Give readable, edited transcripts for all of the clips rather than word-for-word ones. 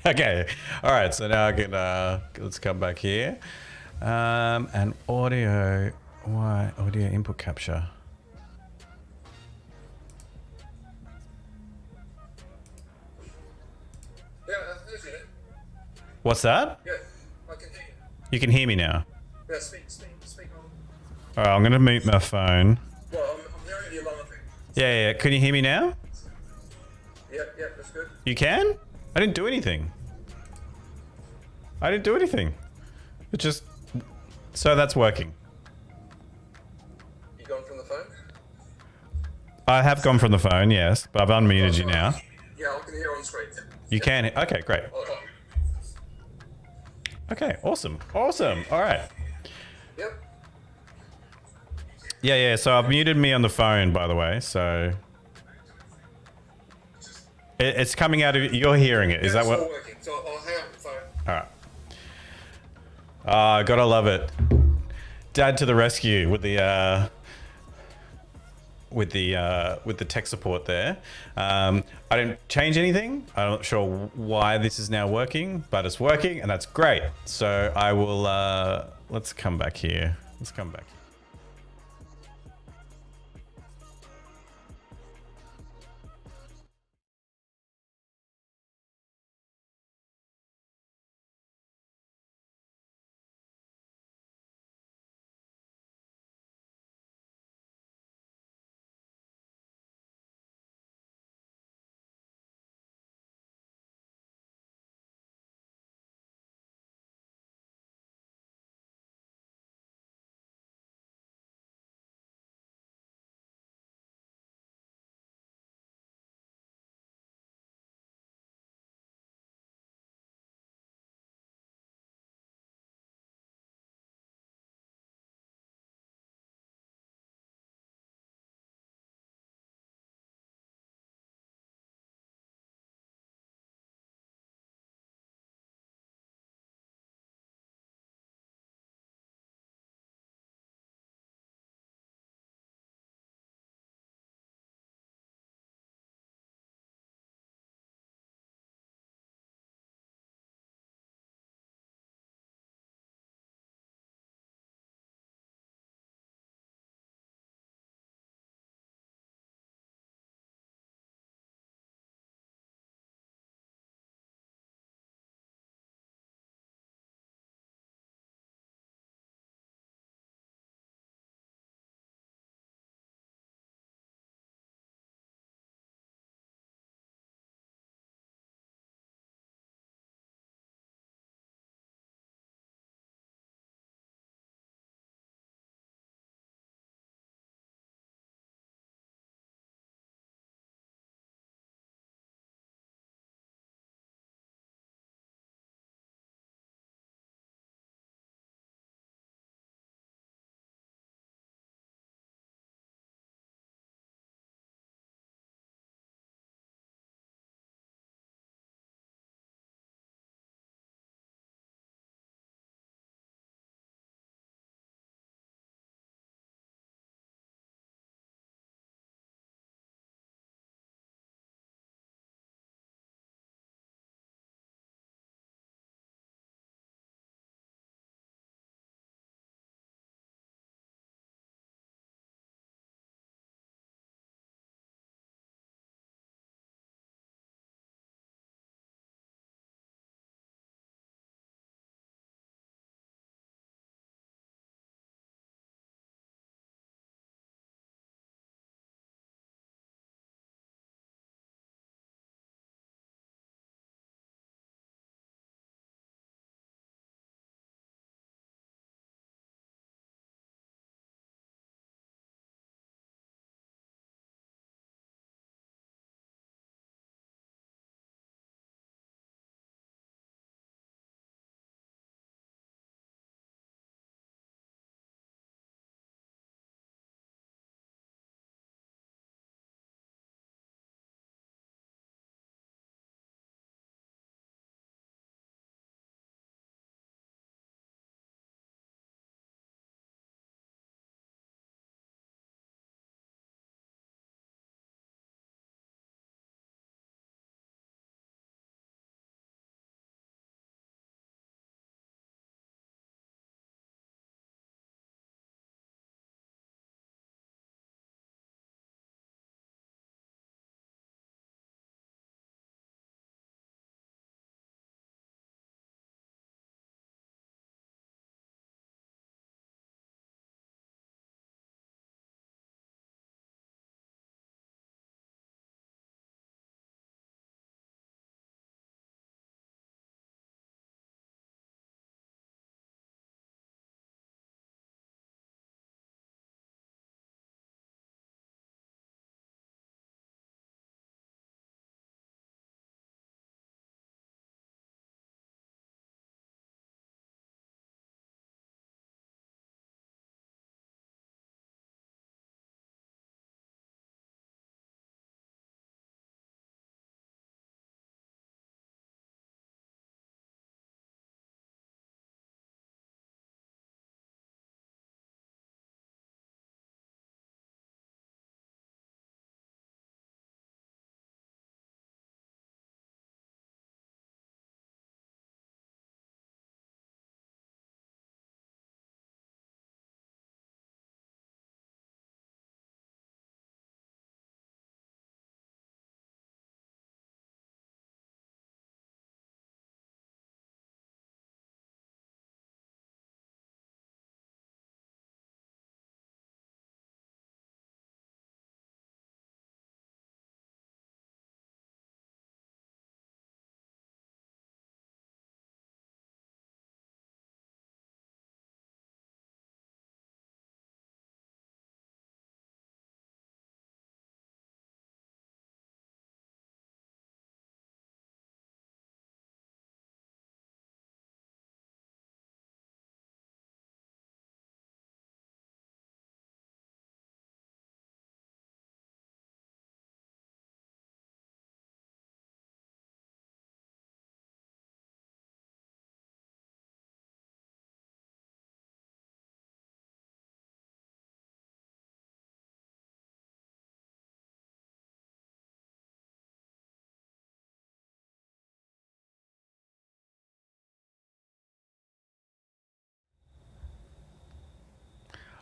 Okay. All right. So now I can let's come back here. And audio. Why audio input capture? Yeah, that's it. What's that? Yeah, I can hear you. You can hear me now. Yeah, speak on. All right. I'm gonna mute my phone. Well, I'm hearing the alarm thing. Yeah, yeah. Can you hear me now? Yeah, that's good. You can? I didn't do anything. I didn't do anything. It just. So that's working. You gone from the phone? I have gone from the phone, yes, but I've unmuted you now. Yeah, I can hear on screen. You can. Okay, great. Oh. Okay, awesome. Awesome. All right. Yep. Yeah, yeah. So I've muted me on the phone, by the way. So it's coming out of. You're hearing it. Is Yeah, that what? it's all working. So I'll hang up the phone. All right. Gotta love it. Dad to the rescue with the with the tech support there. I didn't change anything. I'm not sure why this is now working, but it's working and that's great. So I will. Let's come back here. Let's come back.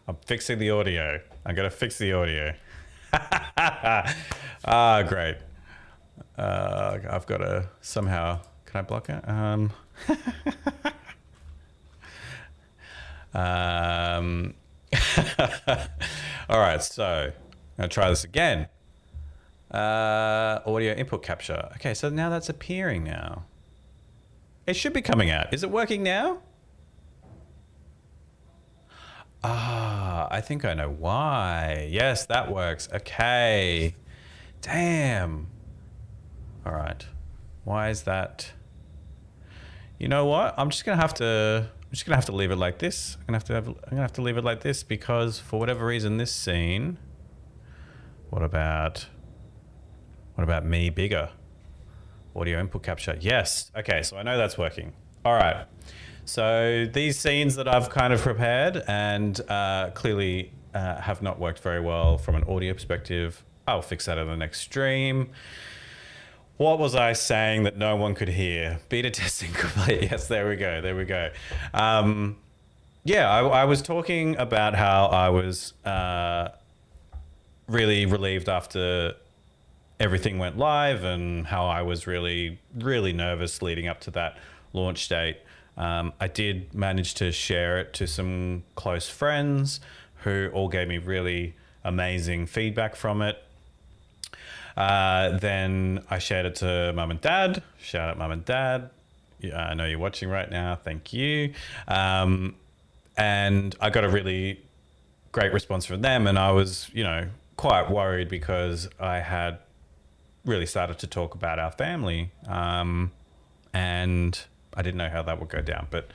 I'm fixing the audio. I'm going to fix the audio. Great. I've got to somehow... Can I block it? All right, so I'm going to try this again. Audio input capture. Okay, so now that's appearing now. It should be coming out. Is it working now? I think I know why. Yes, that works. Okay. Damn. All right. Why is that? You know what? I'm just gonna have to leave it like this. I'm gonna have to leave it like this because for whatever reason this scene. What about me bigger? Audio input capture. Yes. Okay, so I know that's working. All right. So these scenes that I've kind of prepared and clearly have not worked very well from an audio perspective. I'll fix that in the next stream. What was I saying that no one could hear? Beta testing complete. Yes, there we go. There we go. I was talking about how I was really relieved after everything went live and how I was really, really nervous leading up to that launch date. I did manage to share it to some close friends who all gave me really amazing feedback from it. Then I shared it to mum and dad. Shout out mum and dad. Yeah, I know you're watching right now. Thank you. And I got a really great response from them. And I was, quite worried because I had really started to talk about our family. And I didn't know how that would go down, but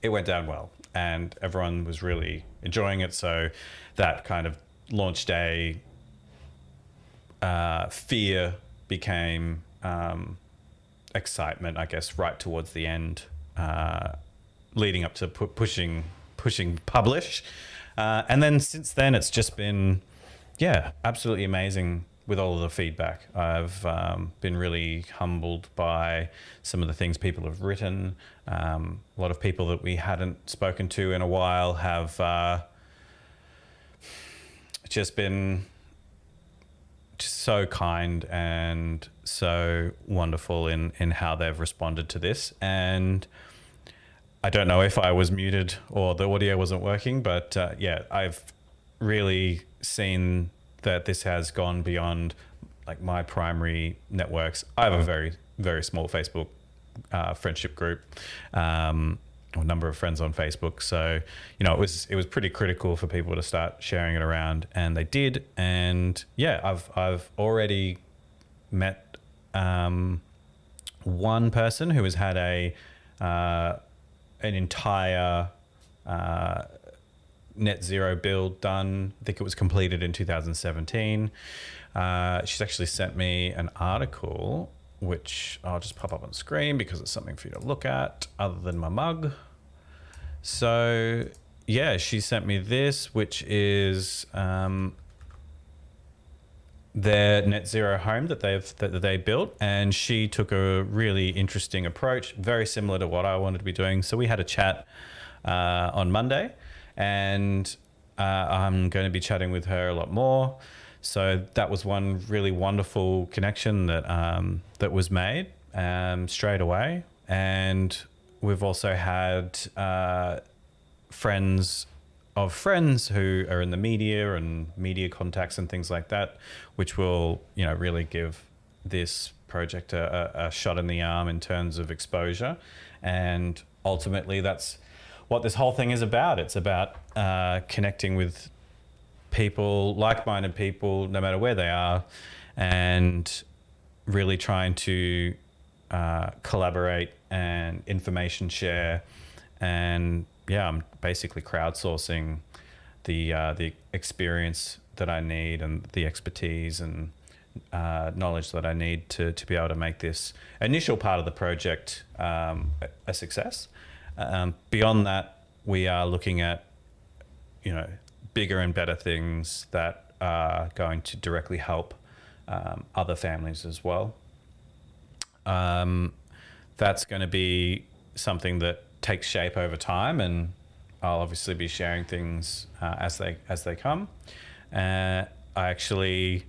it went down well and everyone was really enjoying it. So that kind of launch day fear became excitement, I guess, right towards the end, leading up to pushing publish. And then since then, it's just been, absolutely amazing with all of the feedback. I've been really humbled by some of the things people have written. A lot of people that we hadn't spoken to in a while have just been so kind and so wonderful in how they've responded to this. And I don't know if I was muted or the audio wasn't working, but I've really seen that this has gone beyond like my primary networks. I have a very, very small Facebook friendship group, or number of friends on Facebook. So, it was pretty critical for people to start sharing it around, and they did. And I've already met one person who has had an entire net zero build done. I think it was completed in 2017. She's actually sent me an article, which I'll just pop up on screen because it's something for you to look at other than my mug. So she sent me this, which is their net zero home that they built. And she took a really interesting approach, very similar to what I wanted to be doing. So we had a chat on Monday, and I'm going to be chatting with her a lot more. So that was one really wonderful connection that was made straight away. And we've also had friends of friends who are in the media and media contacts and things like that, which will really give this project a shot in the arm in terms of exposure. And ultimately, that's what this whole thing is about. It's about connecting with people, like-minded people, no matter where they are, and really trying to collaborate and information share. And I'm basically crowdsourcing the experience that I need and the expertise and knowledge that I need to be able to make this initial part of the project a success. Beyond that, we are looking at, bigger and better things that are going to directly help other families as well. That's going to be something that takes shape over time, and I'll obviously be sharing things as they come. I actually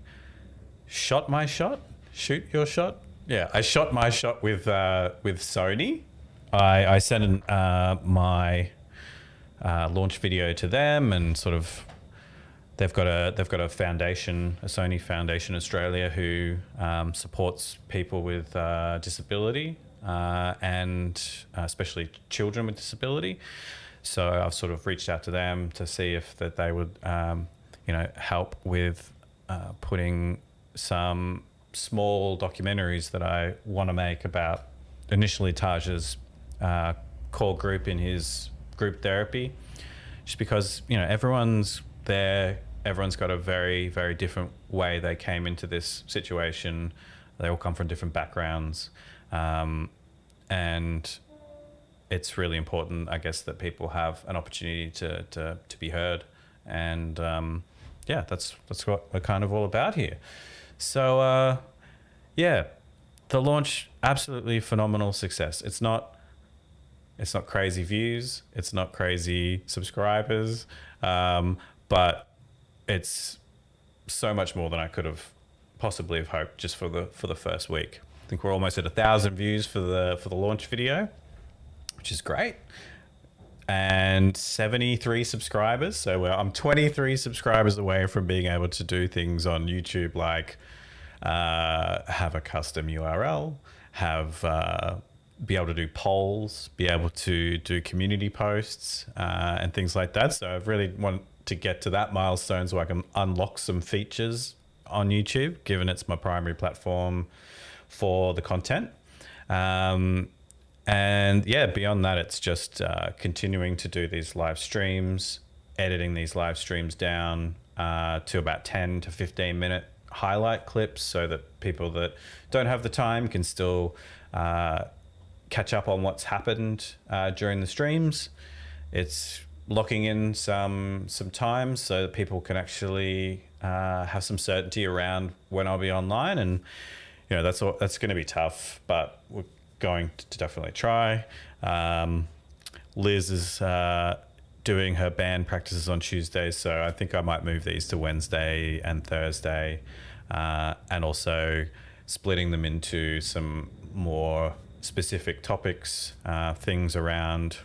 shot my shot. Shoot your shot. Yeah, I shot my shot with Sony. I sent my launch video to them, and sort of they've got a foundation, a Sony Foundation Australia, who supports people with disability and especially children with disability. So I've sort of reached out to them to see if that they would help with putting some small documentaries that I want to make about initially Taj's core group in his group therapy, just because everyone's got a very, very different way they came into this situation. They all come from different backgrounds, and it's really important, I guess, that people have an opportunity to be heard. And that's what we're kind of all about here. So the launch, absolutely phenomenal success. It's not crazy views, it's not crazy subscribers, but it's so much more than I could have possibly have hoped just for the first week. I think we're almost at 1,000 views for the launch video, which is great, and 73 subscribers. So I'm 23 subscribers away from being able to do things on YouTube, like have a custom URL, be able to do polls, be able to do community posts, and things like that. So I really want to get to that milestone so I can unlock some features on YouTube, given it's my primary platform for the content. And yeah, beyond that, it's just continuing to do these live streams, editing these live streams down to about 10 to 15 minute highlight clips, so that people that don't have the time can still catch up on what's happened during the streams. It's locking in some time so that people can actually have some certainty around when I'll be online. And that's going to be tough, but we're going to definitely try. Liz is doing her band practices on Tuesdays, so I think I might move these to Wednesday and Thursday, and also splitting them into some more specific topics. Things around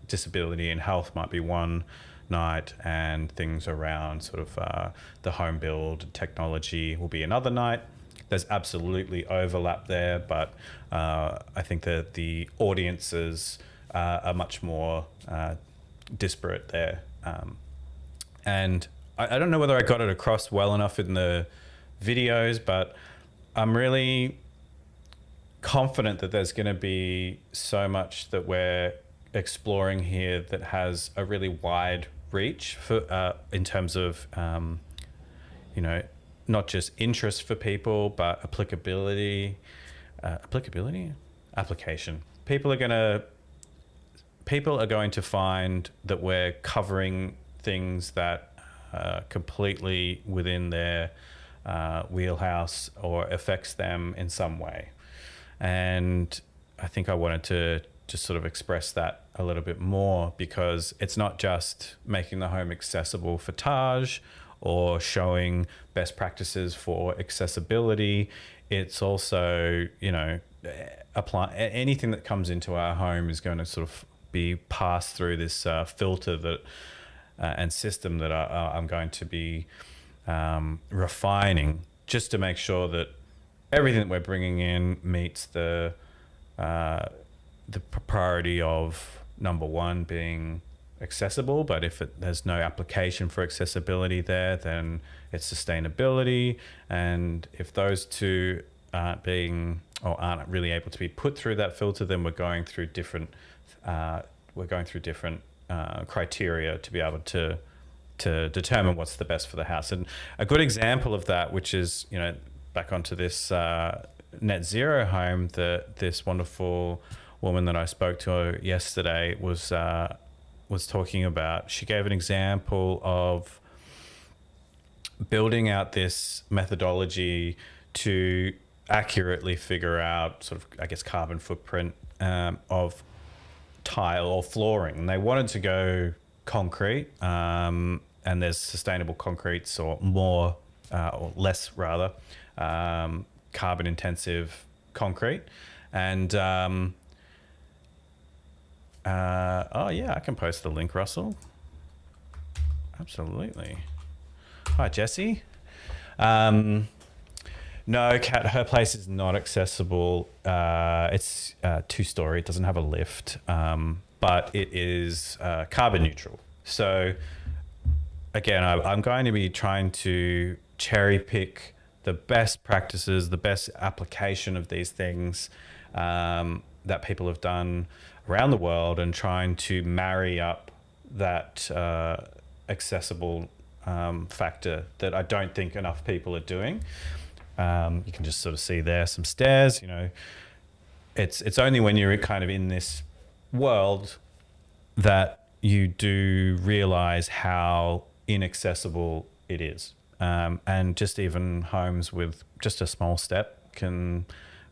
disability and health might be one night, and things around sort of the home build technology will be another night. There's absolutely overlap there, but I think that the audiences are much more disparate there. And I don't know whether I got it across well enough in the videos, but I'm really confident that there's going to be so much that we're exploring here that has a really wide reach for in terms of not just interest for people, but application. People are going to find that we're covering things that are completely within their wheelhouse or affects them in some way. And I think I wanted to just sort of express that a little bit more, because it's not just making the home accessible for Taj or showing best practices for accessibility. It's also, apply anything that comes into our home is going to sort of be passed through this filter that and system that I'm going to be refining, just to make sure that everything that we're bringing in meets the priority of number one being accessible. But if there's no application for accessibility there, then it's sustainability. And if those two aren't really able to be put through that filter, then we're going through different criteria to be able to determine what's the best for the house. And a good example of that, which is back onto this net zero home that this wonderful woman that I spoke to yesterday was talking about. She gave an example of building out this methodology to accurately figure out sort of, I guess, carbon footprint of tile or flooring. And they wanted to go concrete, and there's sustainable concretes or more, or less rather, carbon intensive concrete. And oh yeah, I can post the link, Russell. Absolutely. Hi, Jesse. No, Kat, her place is not accessible. It's 2-story. It doesn't have a lift, but it is carbon neutral. So again, I'm going to be trying to cherry pick the best practices, the best application of these things that people have done around the world, and trying to marry up that accessible factor that I don't think enough people are doing. You can just sort of see there some stairs. You know, it's only when you're kind of in this world that you do realize how inaccessible it is. And just even homes with just a small step can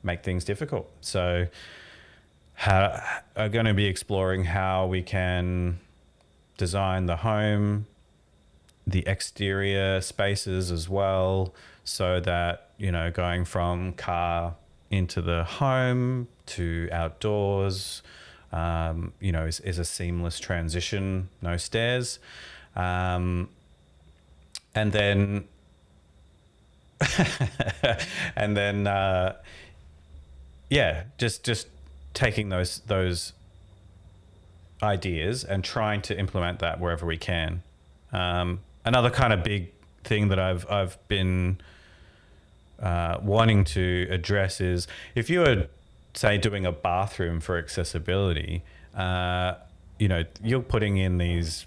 make things difficult. So I'm going to be exploring how we can design the home, the exterior spaces as well, so that, you know, going from car into the home to outdoors, you know, is a seamless transition, no stairs. And then, and then, yeah, just taking those ideas and trying to implement that wherever we can. Another kind of big thing that I've been wanting to address is, if you were, say, doing a bathroom for accessibility, you know, you're putting in these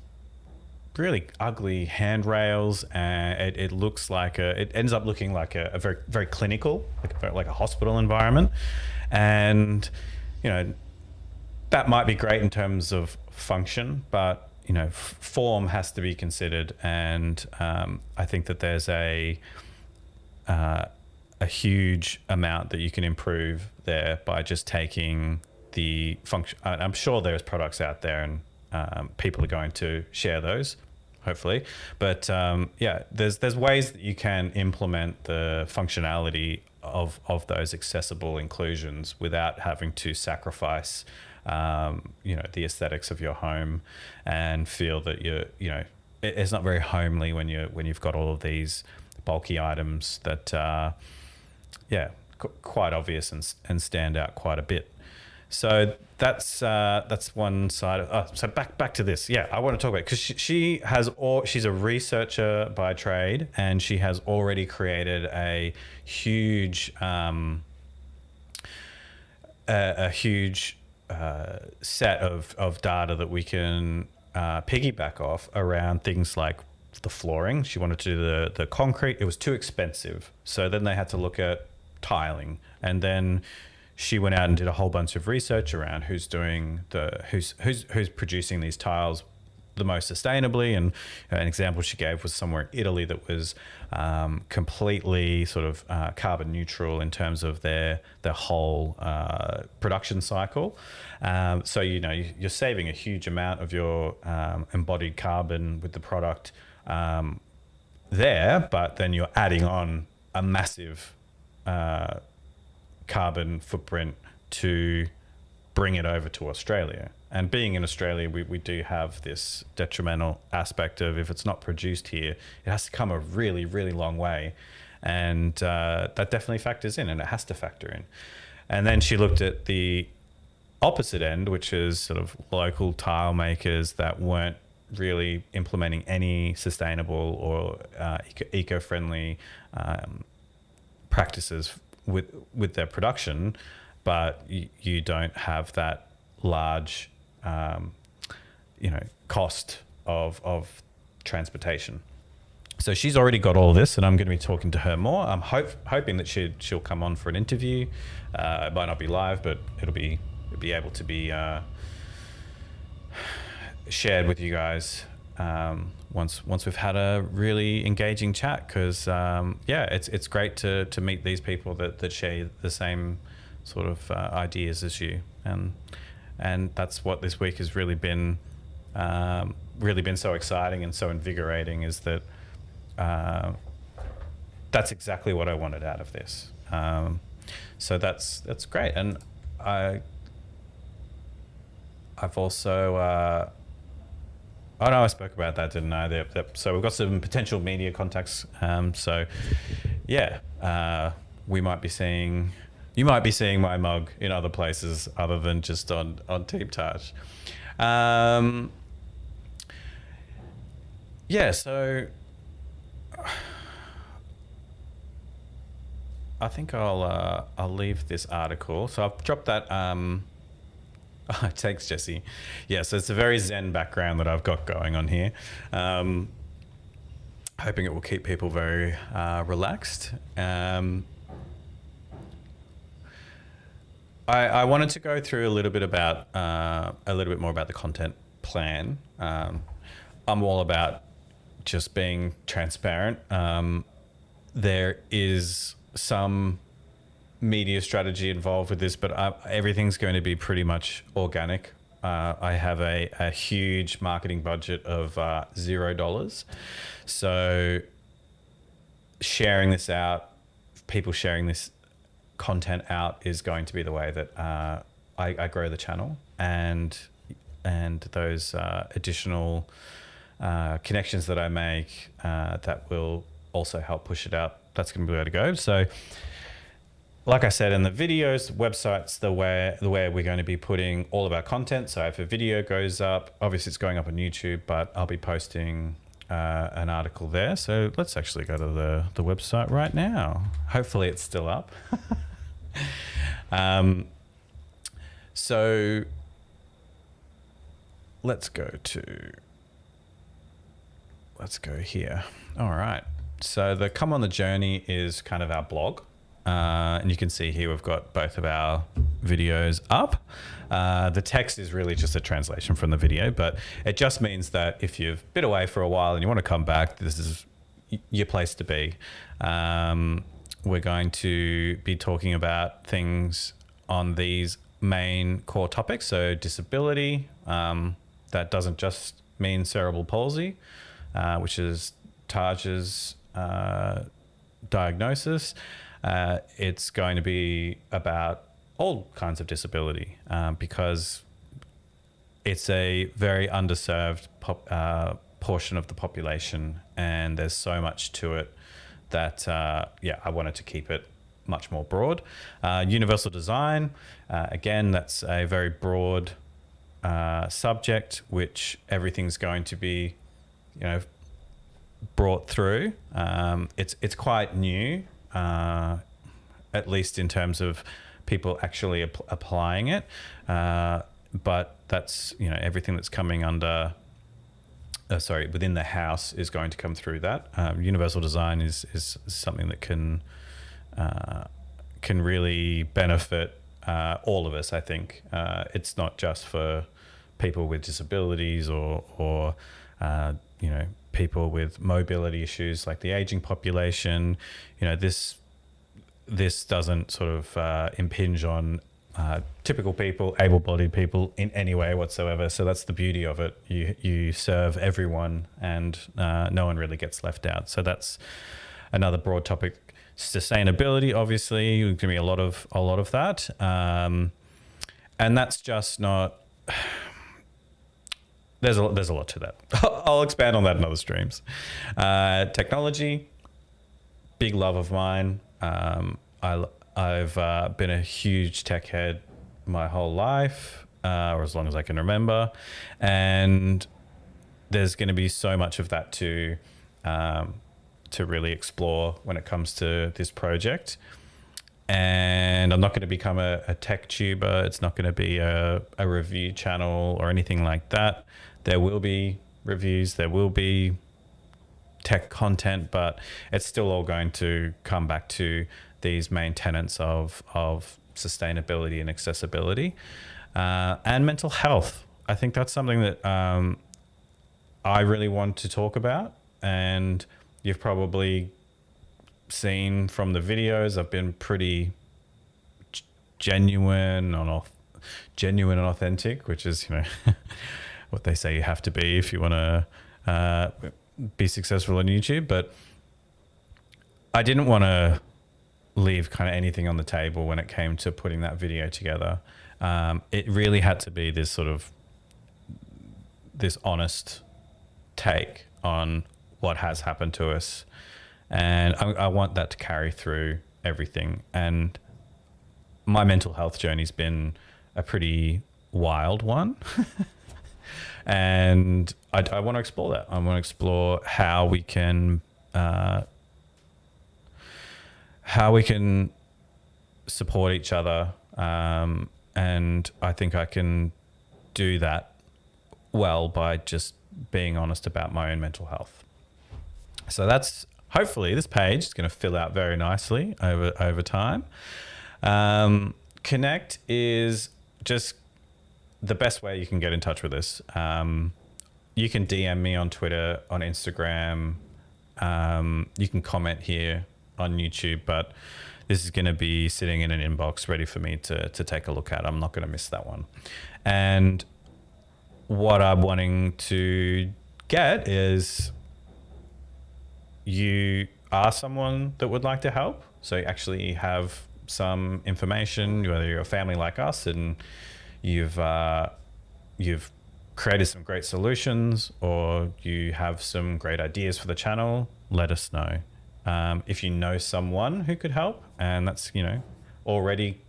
really ugly handrails, and it looks like it ends up looking like a very, very clinical, like a hospital environment. And, you know, that might be great in terms of function, but, you know, form has to be considered. And I think that there's a huge amount that you can improve there by just taking the function. I'm sure there's products out there, and people are going to share those, hopefully. But yeah, there's ways that you can implement the functionality of those accessible inclusions without having to sacrifice, you know, the aesthetics of your home, and feel that you know, it's not very homely when you've got all of these bulky items that yeah, quite obvious and stand out quite a bit. So that's one side of, so back to this. Yeah, I want to talk about, because she's a researcher by trade, and she has already created a huge set of data that we can piggyback off around things like the flooring. She wanted to do the concrete. It was too expensive, so then they had to look at tiling, and then she went out and did a whole bunch of research around who's producing these tiles the most sustainably. And an example she gave was somewhere in Italy that was completely sort of carbon neutral in terms of their whole production cycle. So, you know, you're saving a huge amount of your embodied carbon with the product there, but then you're adding on a massive carbon footprint to bring it over to Australia. And being in Australia, we do have this detrimental aspect of, if it's not produced here, it has to come a really, really long way. And that definitely factors in, and it has to factor in. And then she looked at the opposite end, which is sort of local tile makers that weren't really implementing any sustainable or eco-friendly practices with their production, but you don't have that large you know, cost of transportation. So she's already got all of this, and I'm going to be talking to her more. I'm hoping that she'll come on for an interview. It might not be live, but it'll be able to be shared with you guys once we've had a really engaging chat. Because yeah, it's great to meet these people that share the same sort of ideas as you, and and that's what this week has really been so exciting and so invigorating, is that that's exactly what I wanted out of this. So that's great. And I've also oh no, I spoke about that, didn't I? So we've got some potential media contacts. So yeah, you might be seeing my mug in other places other than just on Team Touch. Yeah, so I think I'll leave this article. So I've dropped that. Thanks, Jesse. Yeah, so it's a very zen background that I've got going on here. Hoping it will keep people very relaxed. I wanted to go through a little bit more about the content plan. I'm all about just being transparent. There is some media strategy involved with this, but everything's going to be pretty much organic. I have a huge marketing budget of $0. So sharing this out, people sharing this content out, is going to be the way that I grow the channel, and those additional connections that I make that will also help push it out. That's going to be the way to go. So, like I said, in the videos, websites, the way we're going to be putting all of our content. So if a video goes up, obviously it's going up on YouTube, but I'll be posting an article there. So let's actually go to the website right now. Hopefully it's still up. So let's go here. All right. So the Come on the Journey is kind of our blog. And you can see here we've got both of our videos up. The text is really just a translation from the video, but it just means that if you've been away for a while and you want to come back, this is your place to be. We're going to be talking about things on these main core topics. So disability, that doesn't just mean cerebral palsy, which is Taj's diagnosis. It's going to be about all kinds of disability, because it's a very underserved portion of the population, and there's so much to it that I wanted to keep it much more broad. Universal design, again, that's a very broad subject, which everything's going to be, brought through. It's quite new, at least in terms of people actually applying it. But that's, everything that's coming under, within the house is going to come through that. Universal design is something that can really benefit all of us, I think. It's not just for people with disabilities or people with mobility issues like the aging population. This doesn't sort of impinge on typical people, able-bodied people in any way whatsoever. So that's the beauty of it. You serve everyone, and no one really gets left out. So that's another broad topic. Sustainability, obviously, there's going to be a lot of that, and that's just not. There's a lot to that. I'll expand on that in other streams. Technology, big love of mine. I've been a huge tech head my whole life, or as long as I can remember, and there's going to be so much of that to really explore when it comes to this project. And I'm not going to become a tech tuber. It's not going to be a review channel or anything like that. There will be reviews, there will be tech content, but it's still all going to come back to these main tenets of sustainability and accessibility, and mental health. I think that's something that I really want to talk about, and you've probably seen from the videos, I've been pretty genuine on genuine and authentic, which is, what they say you have to be if you want to be successful on YouTube. But I didn't want to leave kind of anything on the table when it came to putting that video together. It really had to be this honest take on what has happened to us. And I want that to carry through everything. And my mental health journey's been a pretty wild one. And I want to explore that. I want to explore how we can support each other. And I think I can do that well by just being honest about my own mental health. So that's hopefully this page is going to fill out very nicely over time. Connect is just the best way you can get in touch with us. You can DM me on Twitter, on Instagram. You can comment here on YouTube, but this is going to be sitting in an inbox ready for me to take a look at. I'm not going to miss that one. And what I'm wanting to get is you are someone that would like to help. So you actually have some information, whether you're a family like us and you've created some great solutions, or you have some great ideas for the channel, let us know. If you know someone who could help, and that's, already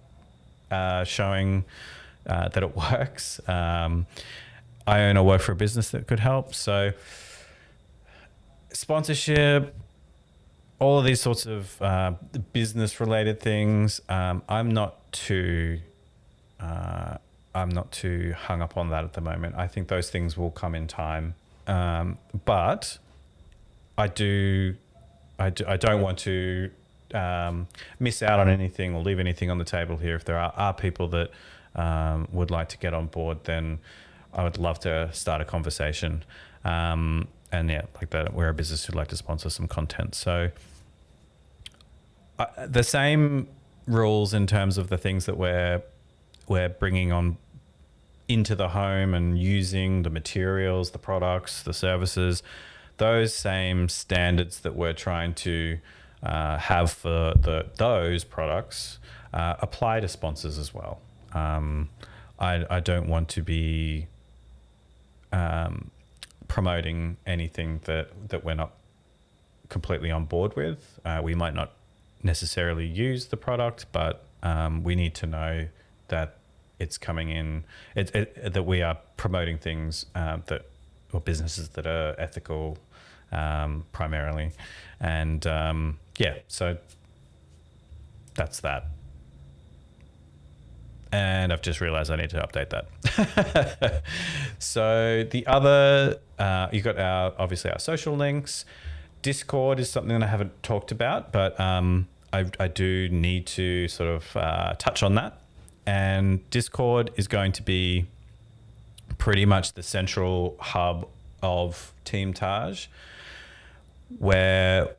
showing that it works. I own or work for a business that could help. So sponsorship, all of these sorts of business related things, I'm not too hung up on that at the moment. I think those things will come in time. But I don't want to miss out on anything or leave anything on the table here. If there are people that would like to get on board, then I would love to start a conversation. And yeah, like that, we're a business who'd like to sponsor some content. So the same rules in terms of the things that we're bringing on into the home and using the materials, the products, the services, those same standards that we're trying to have for those products apply to sponsors as well. I don't want to be promoting anything that we're not completely on board with. We might not necessarily use the product, but we need to know that it's coming in, that we are promoting things or businesses that are ethical primarily. And yeah, so that's that. And I've just realized I need to update that. So the other, you've got obviously our social links. Discord is something that I haven't talked about, but I do need to sort of touch on that. And Discord is going to be pretty much the central hub of Team Taj, where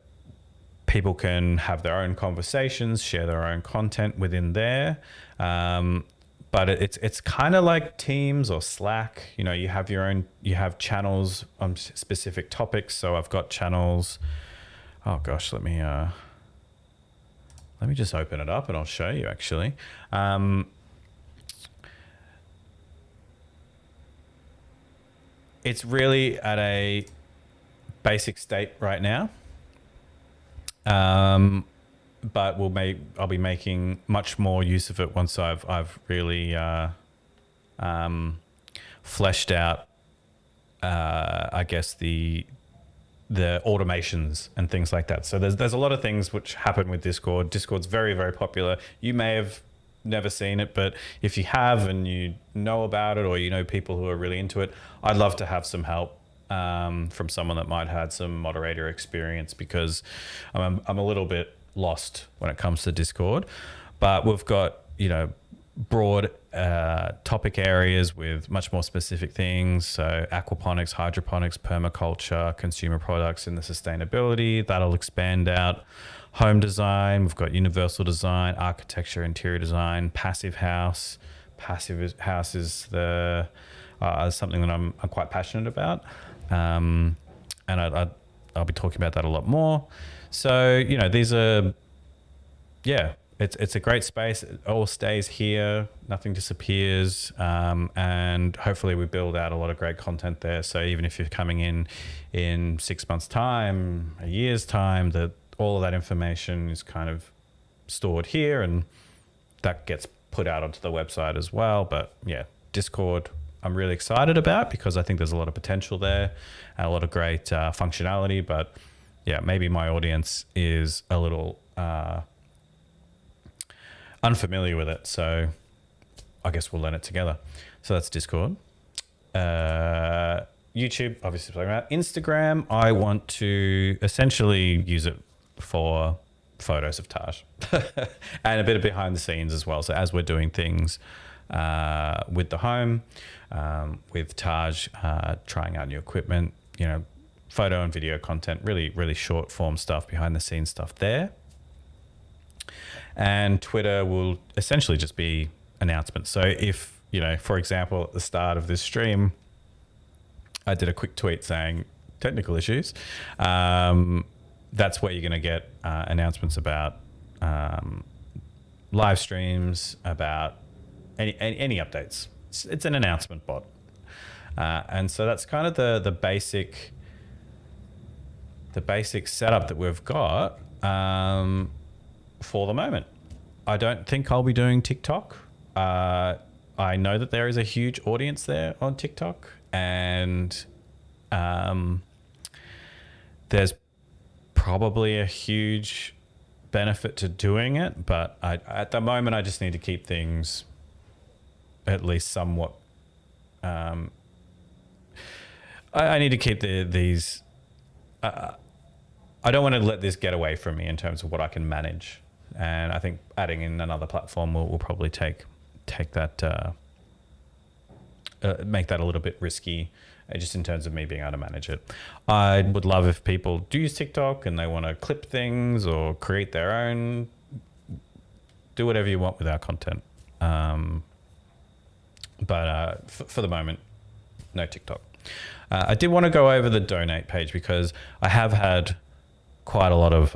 people can have their own conversations, share their own content within there. But it's kind of like Teams or Slack. You have channels on specific topics. So I've got channels. Oh gosh, let me just open it up and I'll show you actually. It's really at a basic state right now. But I'll be making much more use of it once I've really fleshed out, I guess the automations and things like that. So there's a lot of things which happen with Discord. Discord's very, very popular. You may have never seen it, but if you have and you know about it, or you know people who are really into it, I'd love to have some help from someone that might have had some moderator experience, because I'm a little bit lost when it comes to Discord. But we've got broad topic areas with much more specific things. So aquaponics, hydroponics, permaculture, consumer products in the sustainability, that'll expand out. Home design, we've got universal design, architecture, interior design, passive house, passive house is something that I'm quite passionate about, and I'll be talking about that a lot more. So these are, it's a great space. It all stays here. Nothing disappears, and hopefully we build out a lot of great content there. So even if you're coming in 6 months' time, a year's time, that all of that information is kind of stored here, and that gets put out onto the website as well. But yeah, Discord, I'm really excited about because I think there's a lot of potential there and a lot of great functionality. But yeah, maybe my audience is a little unfamiliar with it. So I guess we'll learn it together. So that's Discord. YouTube, obviously talking about. Instagram, I want to essentially use it for photos of Taj and a bit of behind the scenes as well. So as we're doing things with the home, with Taj, trying out new equipment, photo and video content, really, really short form stuff, behind the scenes stuff there. And Twitter will essentially just be announcements. So if, for example, at the start of this stream, I did a quick tweet saying technical issues, that's where you're going to get announcements about live streams, about any updates. It's an announcement bot. And so that's kind of the basic setup that we've got for the moment. I don't think I'll be doing TikTok. I know that there is a huge audience there on TikTok, and there's probably a huge benefit to doing it, but at the moment I just need to keep things at least somewhat. I need to keep these. I don't want to let this get away from me in terms of what I can manage, and I think adding in another platform will probably take that, make that a little bit risky, just in terms of me being able to manage it. I would love if people do use TikTok and they want to clip things or create their own, do whatever you want with our content. But for the moment, no TikTok. I did want to go over the donate page because I have had quite a lot of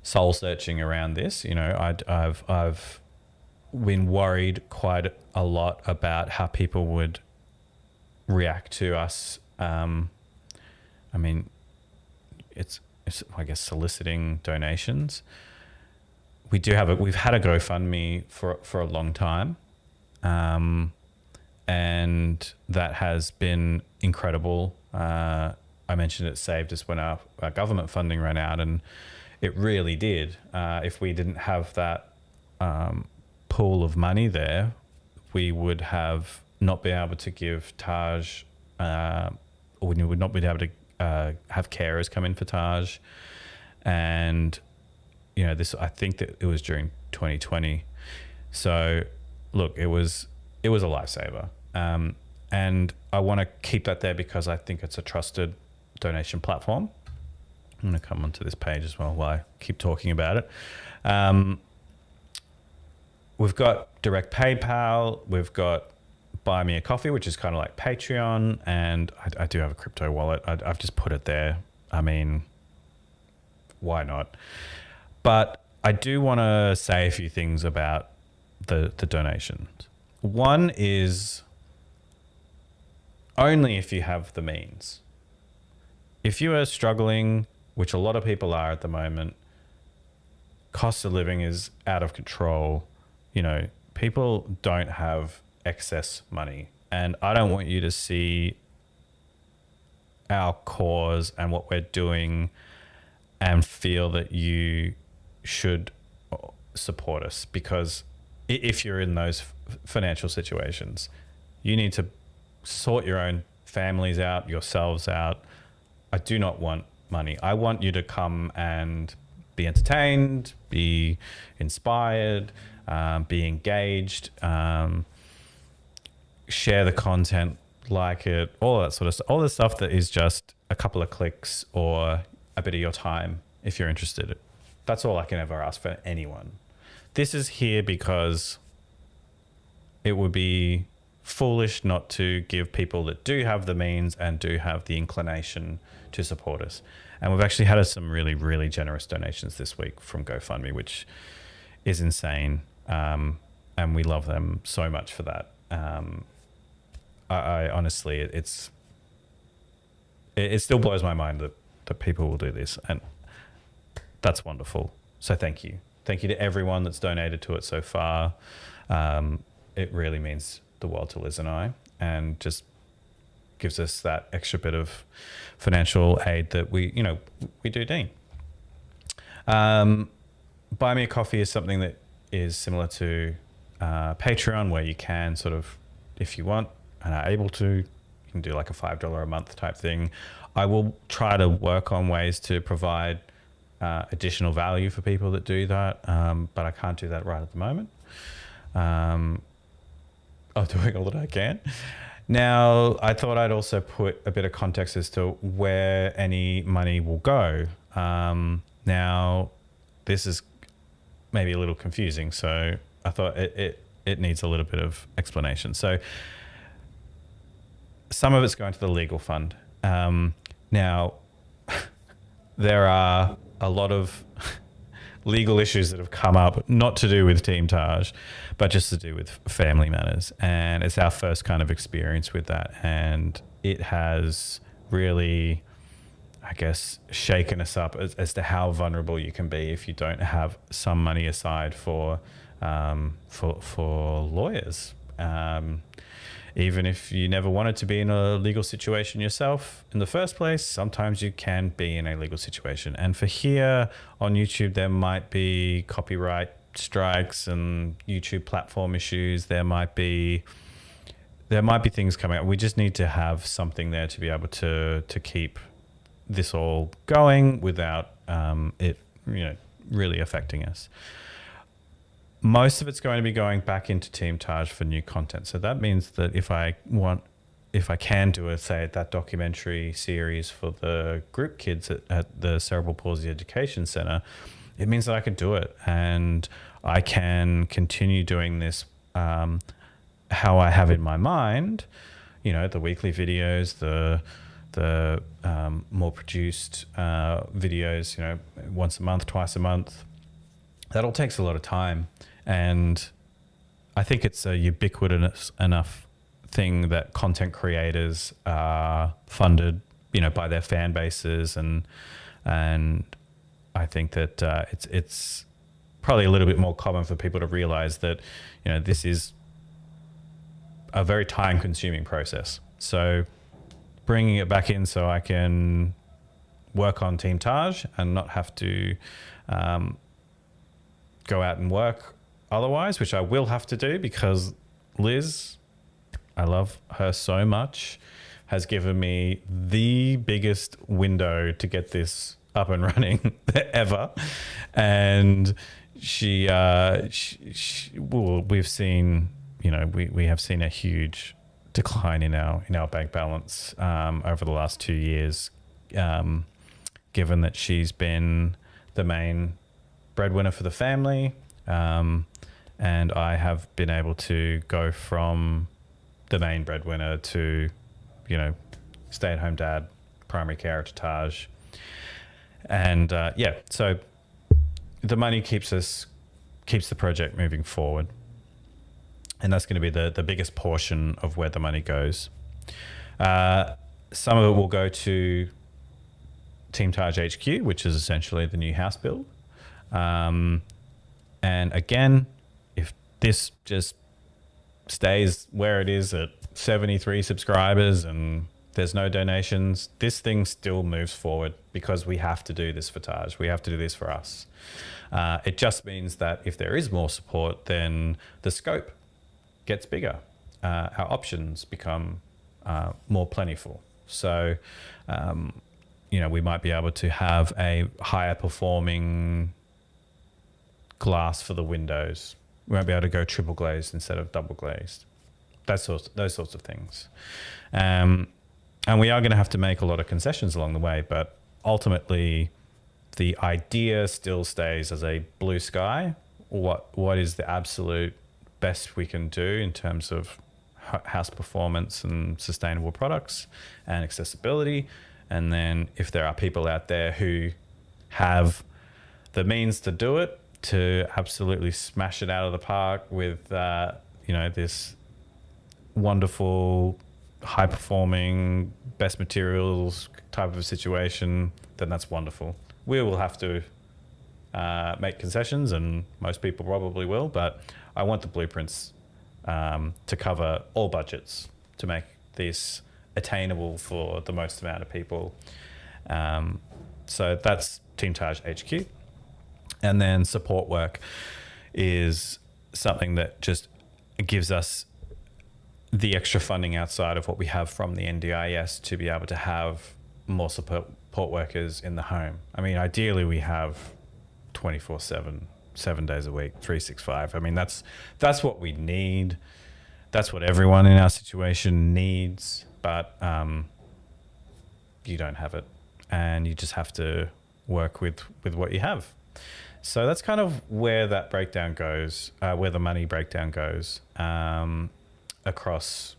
soul searching around this. I've been worried quite a lot about how people would react to us. It's I guess soliciting donations. We've had a GoFundMe for a long time, and that has been incredible. I mentioned it saved us when our government funding ran out, and it really did. If we didn't have that pool of money there, we would have not been able to give Taj, or we would not be able to have carers come in for Taj. And, I think that it was during 2020. So look, it was a lifesaver. And I want to keep that there because I think it's a trusted donation platform. I'm going to come onto this page as well while I keep talking about it. We've got direct PayPal. We've got Buy Me a Coffee, which is kind of like Patreon. And I do have a crypto wallet. I've just put it there. I mean, why not? But I do want to say a few things about the donations. One is only if you have the means. If you are struggling, which a lot of people are at the moment, cost of living is out of control. People don't have excess money. And I don't want you to see our cause and what we're doing and feel that you should support us, because if you're in those financial situations, you need to sort your own families out, yourselves out. I do not want money. I want you to come and be entertained, be inspired, be engaged, share the content, like it, all that sort of stuff. All the stuff that is just a couple of clicks or a bit of your time if you're interested. That's all I can ever ask for anyone. This is here because it would be foolish not to give people that do have the means and do have the inclination to support us. And we've actually had some really, really generous donations this week from GoFundMe, which is insane. And we love them so much for that. I honestly, it still blows my mind that people will do this, and that's wonderful. So thank you. Thank you to everyone that's donated to it so far. It really means the world to Liz and I, and just gives us that extra bit of financial aid that we do need. Buy Me a Coffee is something that is similar to Patreon, where you can sort of, if you want and are able to, you can do like a $5 a month type thing. I will try to work on ways to provide additional value for people that do that, but I can't do that right at the moment. I'm doing all that I can. Now, I thought I'd also put a bit of context as to where any money will go. Now, this is maybe a little confusing, so I thought it needs a little bit of explanation. So some of it's going to the legal fund. Now, there are a lot of legal issues that have come up, not to do with Team Taj, but just to do with family matters. And it's our first kind of experience with that. And it has really, I guess, shaken us up as to how vulnerable you can be if you don't have some money aside for lawyers. Even if you never wanted to be in a legal situation yourself in the first place, sometimes you can be in a legal situation. And for here on YouTube, there might be copyright strikes and YouTube platform issues. There might be things coming up. We just need to have something there to be able to keep this all going without it really affecting us. Most of it's going to be going back into Team Taj for new content. So that means that if I can do that documentary series for the group kids at the Cerebral Palsy Education Center, it means that I can do it, and I can continue doing this how I have in my mind, the weekly videos, the more produced videos, once a month, twice a month. That all takes a lot of time, and I think it's a ubiquitous enough thing that content creators are funded, by their fan bases, and I think that it's probably a little bit more common for people to realize that this is a very time-consuming process. So bringing it back in so I can work on Team Taj and not have to go out and work otherwise, which I will have to do because Liz, I love her so much, has given me the biggest window to get this up and running ever. And we've seen, we have seen a huge decline in our bank balance over the last 2 years, given that she's been the main breadwinner for the family, and I have been able to go from the main breadwinner to, stay-at-home dad, primary carer to Taj, and so the money keeps the project moving forward, and that's going to be the biggest portion of where the money goes. Some of it will go to Team Taj HQ, which is essentially the new house build. And again, if this just stays where it is at 73 subscribers and there's no donations, this thing still moves forward because we have to do this for Taj. We have to do this for us. It just means that if there is more support, then the scope gets bigger. Our options become more plentiful. So, we might be able to have a higher performing glass for the windows. We might be able to go triple glazed instead of double glazed. Those sorts of things. And we are going to have to make a lot of concessions along the way, but ultimately the idea still stays as a blue sky. What is the absolute best we can do in terms of house performance and sustainable products and accessibility. And then if there are people out there who have the means to do it, to absolutely smash it out of the park with, this wonderful, high performing, best materials type of situation, then that's wonderful. We will have to make concessions, and most people probably will, but I want the blueprints to cover all budgets to make this attainable for the most amount of people. So that's Team Taj HQ. And then support work is something that just gives us the extra funding outside of what we have from the NDIS to be able to have more support workers in the home. I mean, ideally we have 24/7, 7 days a week, 365. I mean, that's what we need. That's what everyone in our situation needs, but you don't have it, and you just have to work with what you have. So that's kind of where that breakdown goes, where the money breakdown goes across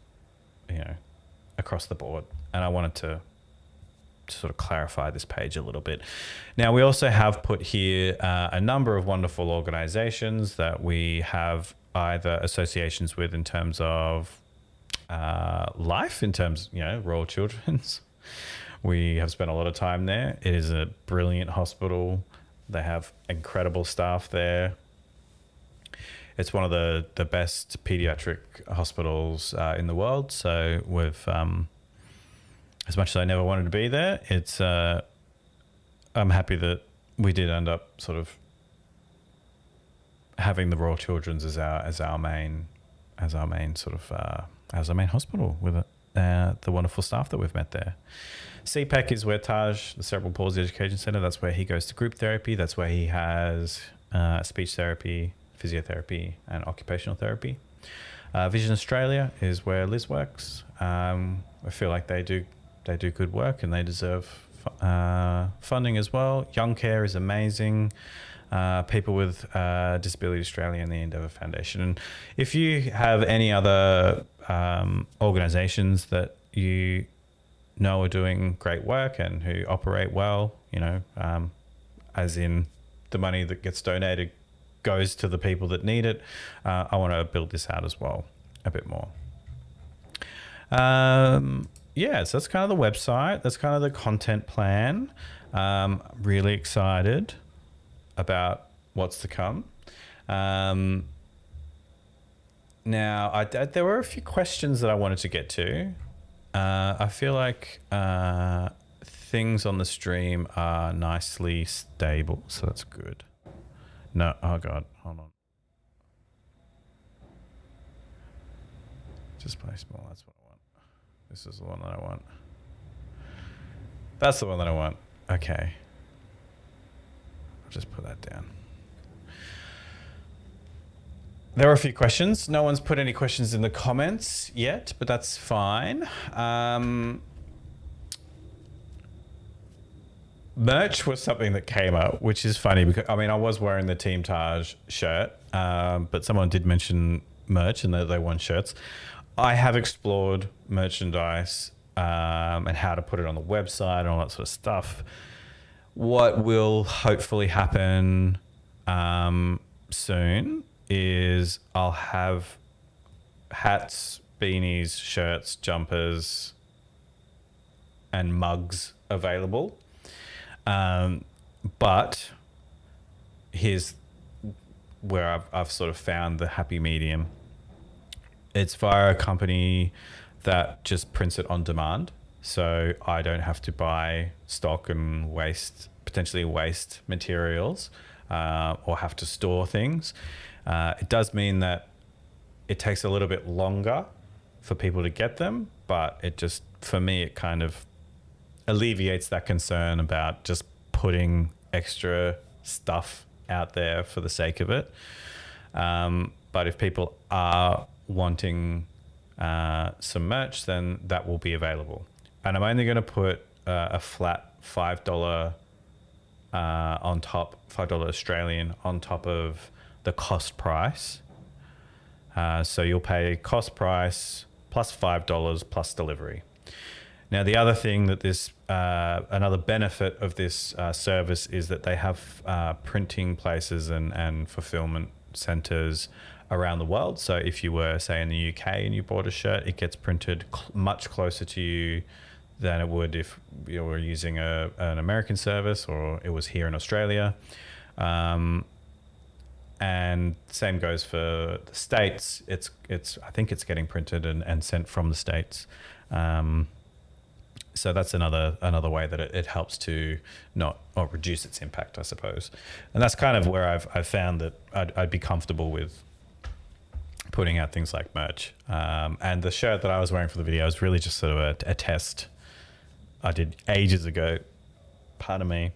the board. And I wanted to sort of clarify this page a little bit. Now, we also have put here a number of wonderful organizations that we have either associations with in terms of life, in terms, Royal Children's. We have spent a lot of time there. It is a brilliant hospital. They have incredible staff there. It's one of the best pediatric hospitals in the world. So we've, as much as I never wanted to be there, I'm happy that we did end up sort of having the Royal Children's as our main hospital with the wonderful staff that we've met there. CPEC is where Taj, the Cerebral Palsy Education Centre, that's where he goes to group therapy. That's where he has speech therapy, physiotherapy, and occupational therapy. Vision Australia is where Liz works. I feel like they do good work, and they deserve funding as well. Young Care is amazing. People with Disability Australia and the Endeavour Foundation. And if you have any other organisations that you know are doing great work and who operate well, as in the money that gets donated goes to the people that need it, I want to build this out as well a bit more. So that's kind of the website. That's kind of the content plan. Really excited about what's to come. Now, there were a few questions that I wanted to get to. I feel like things on the stream are nicely stable, so that's good. No, oh God, hold on. Just play small, that's what I want. This is the one that I want. That's the one that I want. Okay. I'll just put that down. There are a few questions. No one's put any questions in the comments yet, but that's fine. Merch was something that came up, which is funny because, I was wearing the Team Taj shirt, but someone did mention merch and they want shirts. I have explored merchandise and how to put it on the website and all that sort of stuff. What will hopefully happen soon is I'll have hats, beanies, shirts, jumpers, and mugs available. But here's where I've sort of found the happy medium. It's via a company that just prints it on demand. So I don't have to buy stock and potentially waste materials or have to store things. It does mean that it takes a little bit longer for people to get them, but for me, it kind of alleviates that concern about just putting extra stuff out there for the sake of it. But if people are wanting some merch, then that will be available. And I'm only going to put a flat $5 $5 Australian on top of the cost price. So you'll pay cost price plus $5 plus delivery. Now, the other thing that another benefit of this service is that they have printing places and fulfillment centers around the world. So if you were, say, in the UK and you bought a shirt, it gets printed much closer to you than it would if you were using an American service or it was here in Australia. And same goes for the States. I think it's getting printed and sent from the States. So that's another way that it helps to reduce its impact, I suppose. And that's kind of where I've found that I'd be comfortable with putting out things like merch. And the shirt that I was wearing for the video was really just sort of a test I did ages ago, pardon me,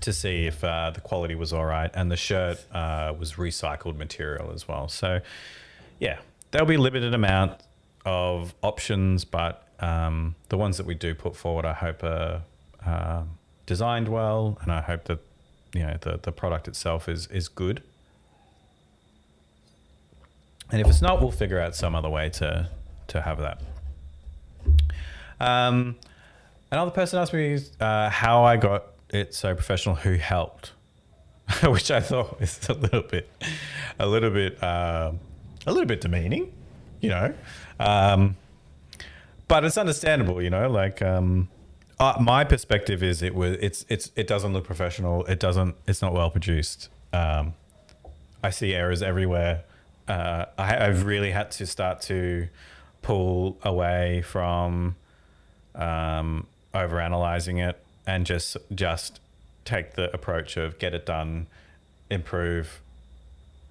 to see if the quality was all right. And the shirt was recycled material as well. So yeah, there'll be a limited amount of options, but the ones that we do put forward, I hope are designed well, and I hope that the product itself is good. And if it's not, we'll figure out some other way to have that. Another person asked me how I got it so professional, who helped, which I thought was a little bit demeaning, but it's understandable, like, my perspective is it doesn't look professional. It's not well produced. I see errors everywhere. I've really had to start to pull away from overanalyzing it and just take the approach of get it done, improve,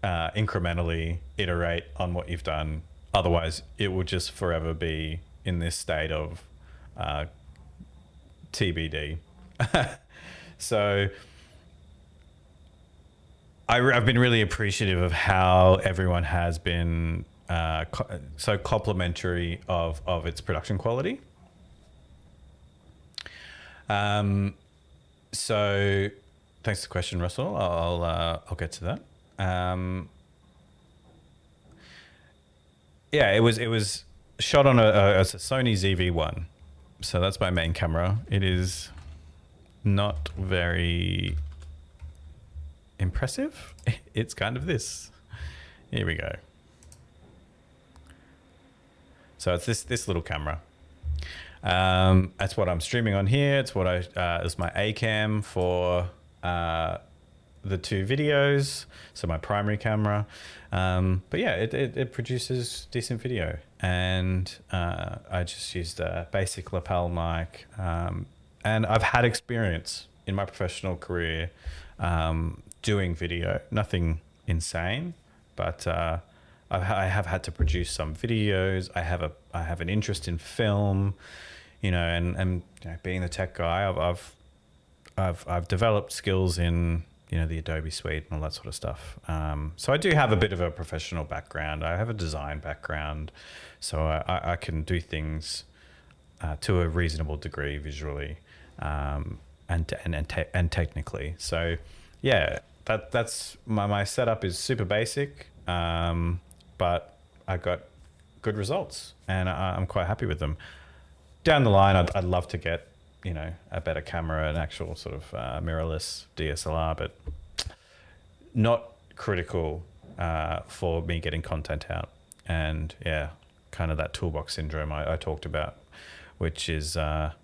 incrementally iterate on what you've done. Otherwise, it will just forever be in this state of TBD. So I've been really appreciative of how everyone has been so complimentary of its production quality. So thanks for the question, Russell. I'll get to that. Yeah, it was shot on a Sony ZV-1. So that's my main camera. It is not very impressive. It's kind of this. Here we go. So it's this little camera. That's what I'm streaming on here. It's what is my A cam for the two videos. So my primary camera. But yeah, it produces decent video, and I just used a basic lapel mic. And I've had experience in my professional career doing video. Nothing insane, but I have had to produce some videos. I have an interest in film, and being the tech guy, I've developed skills in the Adobe suite and all that sort of stuff. So I do have a bit of a professional background. I have a design background, so I can do things to a reasonable degree visually and technically. So yeah, that's my setup is super basic, but I got good results, and I'm quite happy with them. Down the line, I'd love to get a better camera, an actual sort of mirrorless DSLR, but not critical for me getting content out. And yeah, kind of that toolbox syndrome I talked about, which is a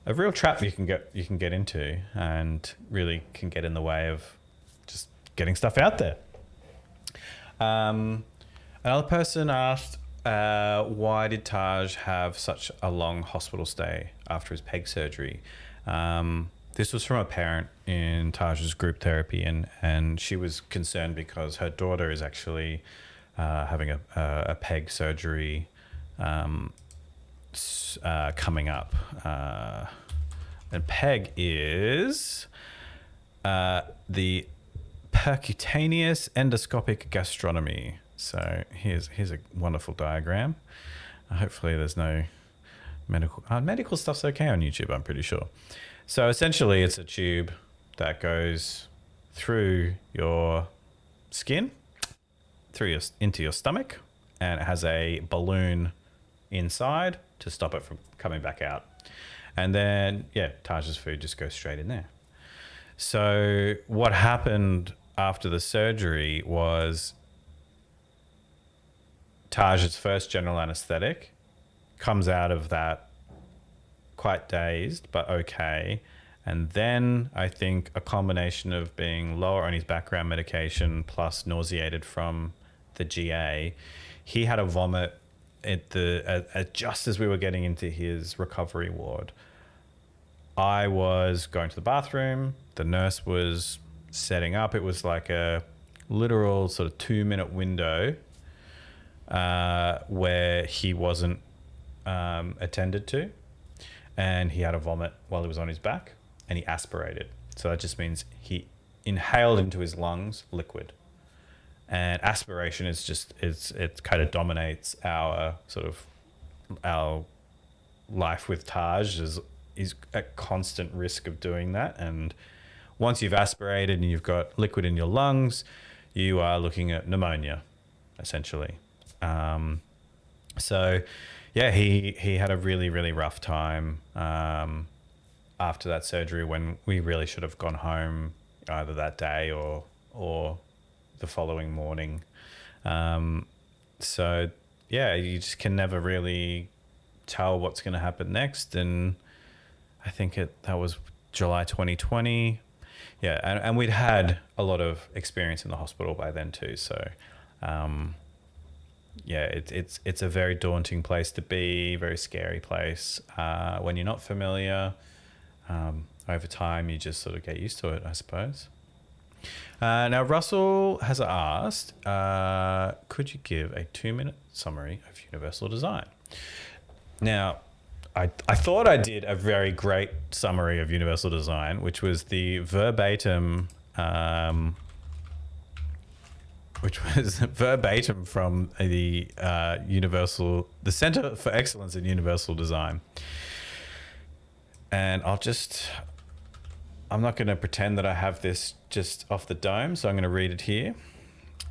real trap you can get into, and really can get in the way of just getting stuff out there. Another person asked, why did Taj have such a long hospital stay after his peg surgery? This was from a parent in Taj's group therapy, and she was concerned because her daughter is actually having a peg surgery coming up. And peg is the percutaneous endoscopic gastronomy. So here's a wonderful diagram. Hopefully there's no medical stuff's okay on YouTube, I'm pretty sure. So essentially it's a tube that goes through your skin, into your stomach, and it has a balloon inside to stop it from coming back out. And then, Taj's food just goes straight in there. So what happened after the surgery was Taj's first general anesthetic comes out of that quite dazed, but okay. And then I think a combination of being lower on his background medication plus nauseated from the GA, he had a vomit just as we were getting into his recovery ward. I was going to the bathroom. The nurse was setting up. It was like a literal sort of 2-minute window where he wasn't attended to, and he had a vomit while he was on his back, and he aspirated. So that just means he inhaled into his lungs liquid. And aspiration is just, it kind of dominates our life with Taj, is at constant risk of doing that. And once you've aspirated and you've got liquid in your lungs, you are looking at pneumonia, essentially. So yeah, he had a really, really rough time after that surgery, when we really should have gone home either that day or the following morning. So yeah, you just can never really tell what's going to happen next. And I think that was July 2020. Yeah, and we'd had a lot of experience in the hospital by then too. So yeah, it's a very daunting place to be, very scary place when you're not familiar. Over time, you just sort of get used to it, I suppose. Now, Russell has asked, could you give a 2-minute summary of universal design? Now, I thought I did a very great summary of universal design, which was the verbatim from the the Center for Excellence in Universal Design. And I'm not going to pretend that I have this just off the dome, so I'm going to read it here.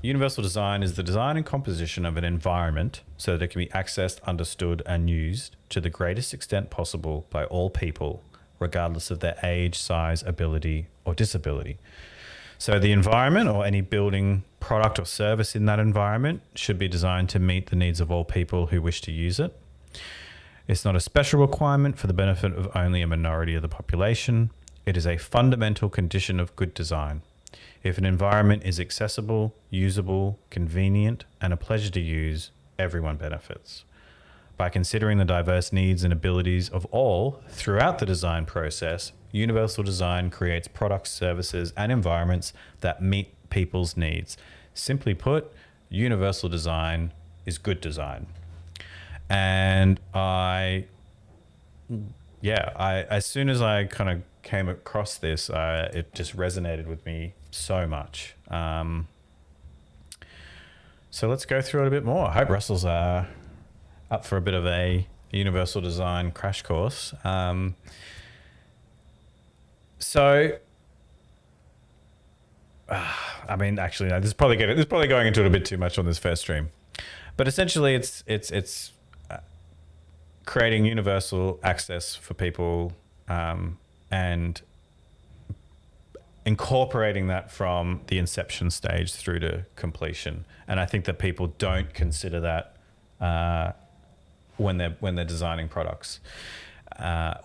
Universal design is the design and composition of an environment so that it can be accessed, understood, and used to the greatest extent possible by all people, regardless of their age, size, ability, or disability. So the environment, or any building, product, or service in that environment, should be designed to meet the needs of all people who wish to use it. It's not a special requirement for the benefit of only a minority of the population. It is a fundamental condition of good design. If an environment is accessible, usable, convenient, and a pleasure to use, everyone benefits. By considering the diverse needs and abilities of all throughout the design process, universal design creates products, services, and environments that meet people's needs. Simply put, universal design is good design. And I as soon as I kind of came across this, it just resonated with me so much. So let's go through it a bit more. I hope Russell's up for a bit of a universal design crash course. So, I mean, actually, no, this is probably going into it a bit too much on this first stream. But essentially, it's creating universal access for people and incorporating that from the inception stage through to completion. And I think that people don't consider that when they're designing products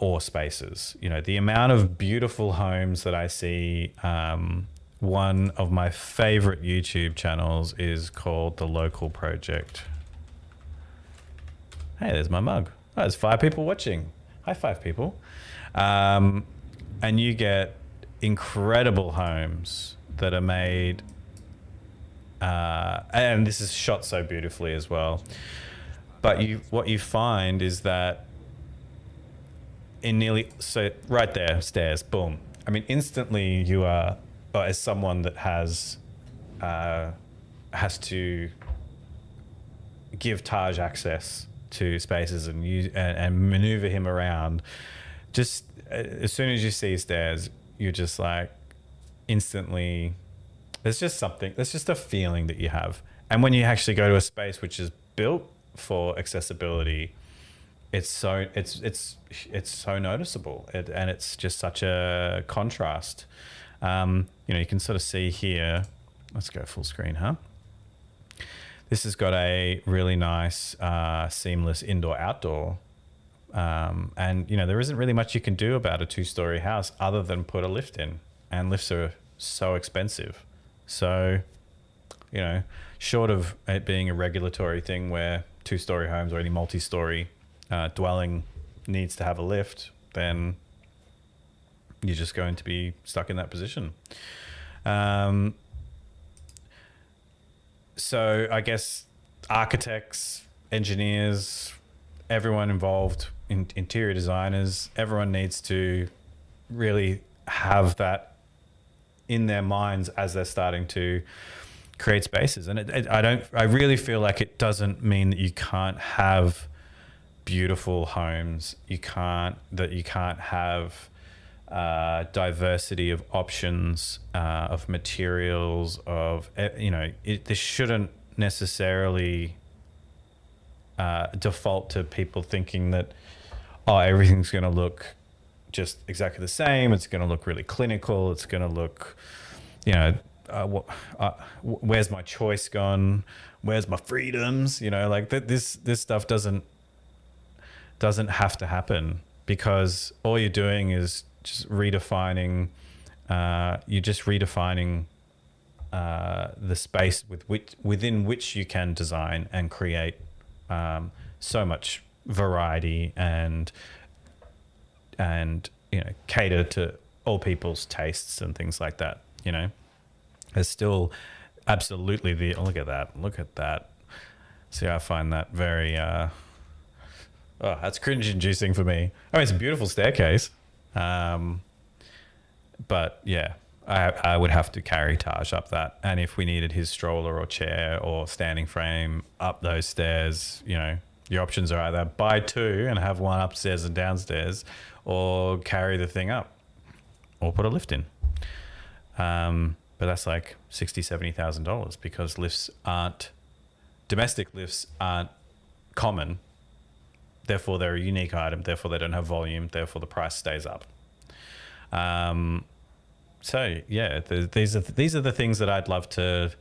or spaces. You know, the amount of beautiful homes that I see. One of my favorite YouTube channels is called The Local Project. Hey, there's my mug. Oh, there's 5 people watching. High five, people. And you get incredible homes that are made, and this is shot so beautifully as well. But what you find is that right there, stairs, boom. I mean, instantly you are, as someone that has to give Taj access to spaces and use and maneuver him around, just as soon as you see stairs, you're just like instantly, there's just a feeling that you have. And when you actually go to a space which is built for accessibility, it's so noticeable, and it's just such a contrast. You can sort of see here. Let's go full screen, huh? This has got a really nice seamless indoor-outdoor. And there isn't really much you can do about a 2-story house other than put a lift in, and lifts are so expensive. So, short of it being a regulatory thing where 2-story homes or any multi-story dwelling needs to have a lift, then you're just going to be stuck in that position. So I guess architects, engineers, everyone involved, interior designers, everyone needs to really have that in their minds as they're starting to create spaces. And I really feel like it doesn't mean that you can't have beautiful homes. You can't have diversity of options, of materials, this shouldn't necessarily default to people thinking that, everything's going to look just exactly the same. It's going to look really clinical. It's going to look, where's my choice gone? Where's my freedoms? This stuff doesn't have to happen, because all you're doing is just redefining. You're just redefining the space within which you can design and create so much variety and cater to all people's tastes and things like that. There's still absolutely look at that. See, I find that very that's cringe inducing for me. It's a beautiful staircase. But yeah, I would have to carry Taj up that. And if we needed his stroller or chair or standing frame up those stairs, your options are either buy 2 and have one upstairs and downstairs, or carry the thing up, or put a lift in. But that's like $60,000-$70,000, because domestic lifts aren't common. Therefore, they're a unique item. Therefore, they don't have volume. Therefore, the price stays up. So yeah, these are the things that I'd love to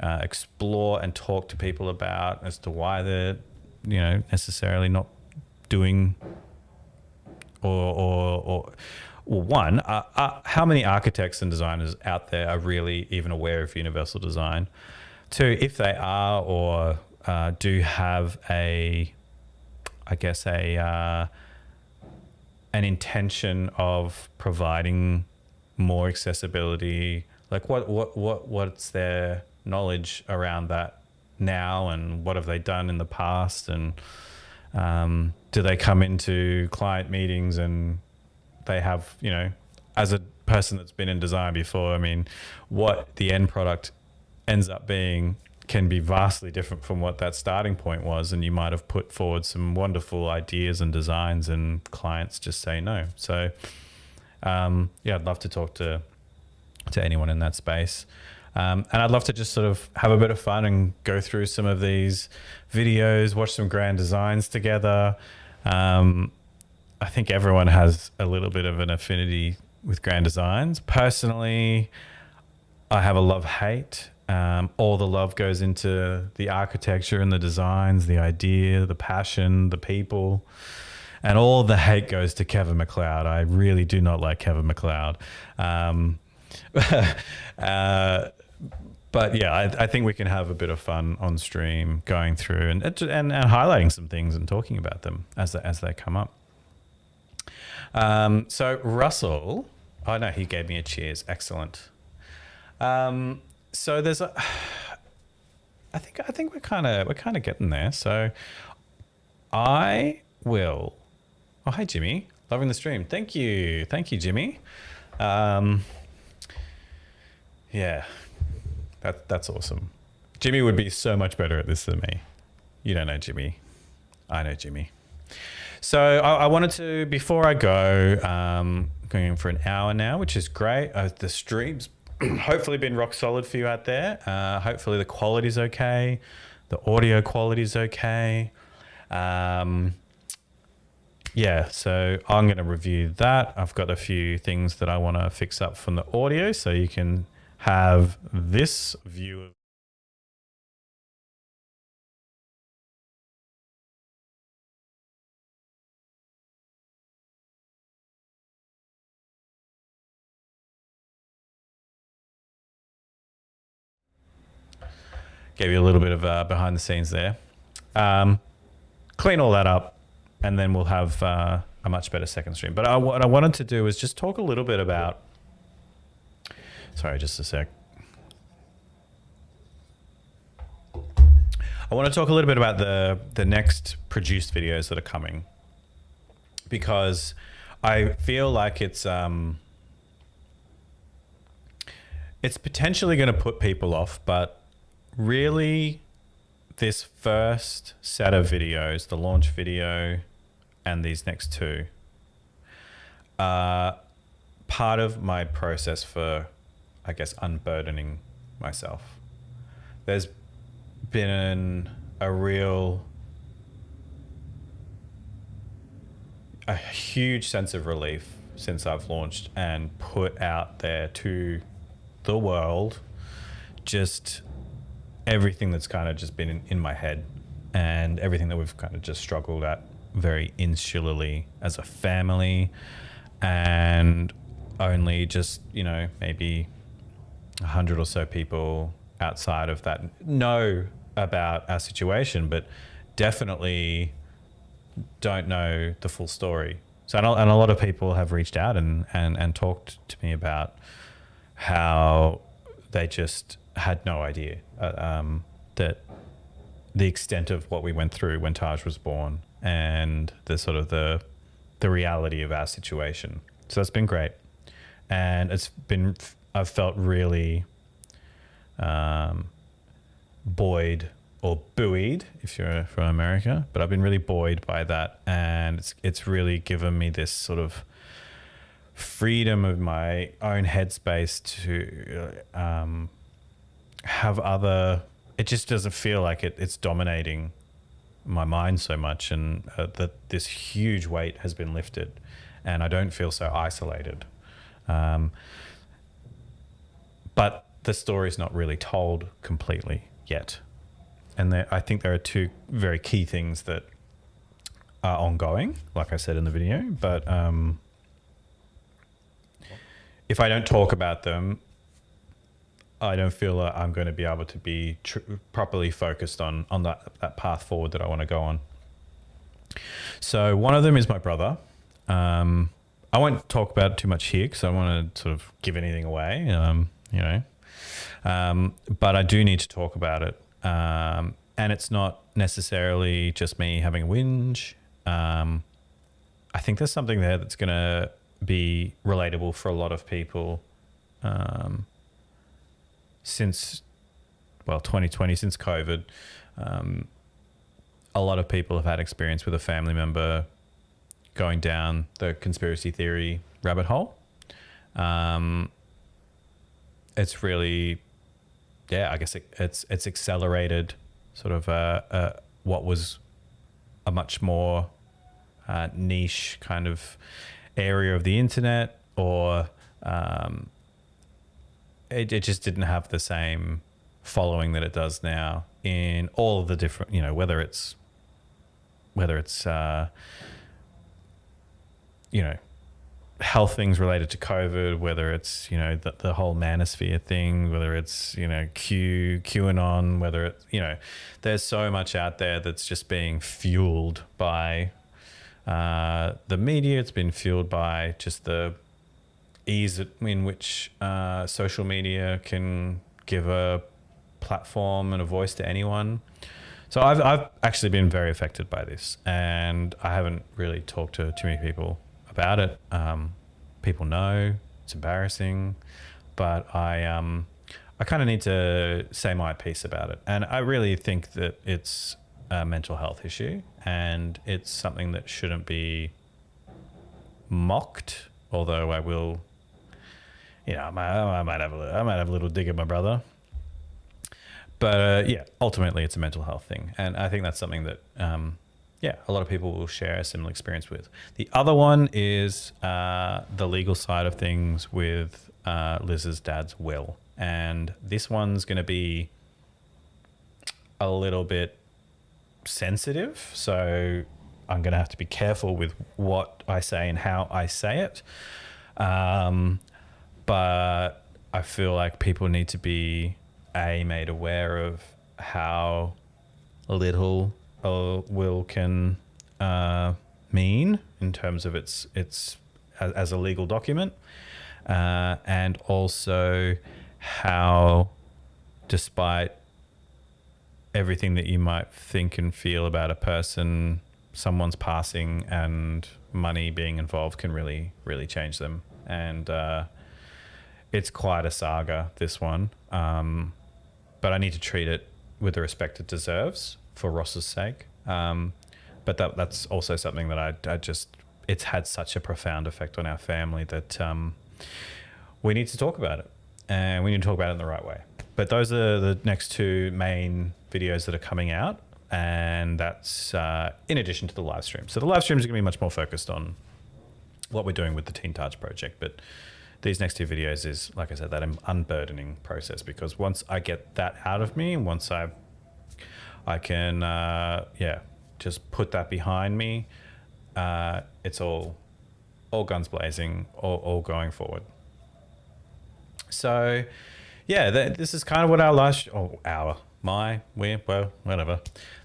explore and talk to people about, as to why they're necessarily not doing, or one, how many architects and designers out there are really even aware of universal design? 2, if they are or do have an intention of providing more accessibility, like what's their knowledge around that now, and what have they done in the past, and do they come into client meetings and they have, as a person that's been in design before, what the end product ends up being can be vastly different from what that starting point was, and you might have put forward some wonderful ideas and designs and clients just say no. So I'd love to talk to anyone in that space, and I'd love to just sort of have a bit of fun and go through some of these videos, watch some grand designs together. I think everyone has a little bit of an affinity with grand designs. Personally, I have a love-hate. All the love goes into the architecture and the designs, the idea, the passion, the people, and all the hate goes to Kevin MacLeod. I really do not like Kevin MacLeod. But yeah, I think we can have a bit of fun on stream going through and highlighting some things and talking about them as they come up. So Russell, no, he gave me a cheers. Excellent. So there's I think we're kind of getting there. So I will. Oh, hi Jimmy, loving the stream. Thank you, Jimmy. Yeah, that's awesome. Jimmy would be so much better at this than me. You don't know Jimmy. I know Jimmy. So I wanted to, before I go, going in for an hour now, which is great. The stream's hopefully been rock solid for you out there. Hopefully the quality's okay. The audio quality's okay. Yeah, so I'm going to review that. I've got a few things that I want to fix up from the audio so you can have this view of gave you a little bit of behind the scenes there. Clean all that up, and then we'll have a much better second stream. But what I wanted to do is just talk a little bit about. Sorry, just a sec. I want to talk a little bit about the next produced videos that are coming, because I feel like it's potentially going to put people off, but really this first set of videos, the launch video and these next two, are part of my process for, I guess, unburdening myself. There's been a huge sense of relief since I've launched and put out there to the world just everything that's kind of just been in my head and everything that we've kind of just struggled at very insularly as a family, and only just, maybe 100 or so people outside of that know about our situation, but definitely don't know the full story. So, and a lot of people have reached out and talked to me about how they just had no idea that the extent of what we went through when Taj was born, and the sort of the reality of our situation. So that's been great, and I've felt really buoyed, or buoyed if you're from America, but I've been really buoyed by that, and it's really given me this sort of freedom of my own headspace to have it just doesn't feel like it's dominating my mind so much, and that this huge weight has been lifted and I don't feel so isolated. But the story's not really told completely yet. And I think there are two very key things that are ongoing, like I said in the video, but if I don't talk about them, I don't feel like I'm going to be able to be properly focused on that path forward that I want to go on. So one of them is my brother. I won't talk about it too much here because I don't want to sort of give anything away, but I do need to talk about it. And it's not necessarily just me having a whinge. I think there's something there that's going to be relatable for a lot of people. Since 2020, since COVID, a lot of people have had experience with a family member going down the conspiracy theory rabbit hole. It's really, I guess it's accelerated sort of what was a much more niche kind of area of the internet, or it just didn't have the same following that it does now in all of the different, whether it's health things related to COVID, whether it's, the whole manosphere thing, whether it's, QAnon, whether it's, there's so much out there that's just being fueled by the media. It's been fueled by just the ease in which social media can give a platform and a voice to anyone. So I've actually been very affected by this, and I haven't really talked to too many people about it. People know it's embarrassing, but I kind of need to say my piece about it. And I really think that it's a mental health issue, and it's something that shouldn't be mocked, although I will I might have a little dig at my brother. But yeah, ultimately it's a mental health thing. And I think that's something that, a lot of people will share a similar experience with. The other one is the legal side of things with Liz's dad's will. And this one's going to be a little bit sensitive. So I'm going to have to be careful with what I say and how I say it. But I feel like people need to be made aware of how little a will can mean in terms of its as a legal document, and also how, despite everything that you might think and feel about a person, someone's passing and money being involved can really, really change them. And it's quite a saga, this one. But I need to treat it with the respect it deserves for Ross's sake. But that's also something that I just, it's had such a profound effect on our family that we need to talk about it. And we need to talk about it in the right way. But those are the next two main videos that are coming out. And that's in addition to the live stream. So the live streams are going to be much more focused on what we're doing with the Teen Touch project. But these next two videos is, like I said, that unburdening process, because once I get that out of me, once I can, just put that behind me, it's all guns blazing, all going forward. So, yeah, this is kind of what whatever.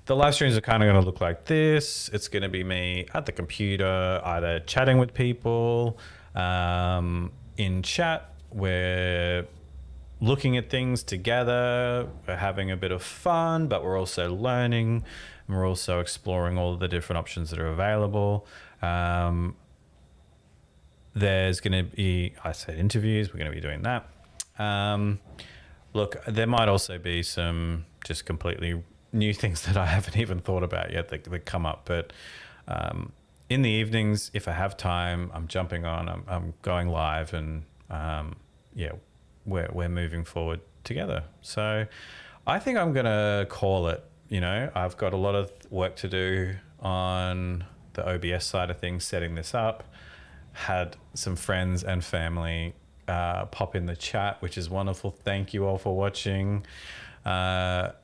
The live streams are kind of going to look like this. It's going to be me at the computer, either chatting with people, in chat. We're looking at things together. We're having a bit of fun, but we're also learning, and we're also exploring all of the different options that are available. There's going to be, I said, interviews. We're going to be doing that. Look, there might also be some just completely new things that I haven't even thought about yet that come up. But in the evenings, if I have time, I'm jumping on, I'm going live, and we're moving forward together. So I think I'm going to call it. I've got a lot of work to do on the OBS side of things, setting this up. Had some friends and family pop in the chat, which is wonderful. Thank you all for watching. And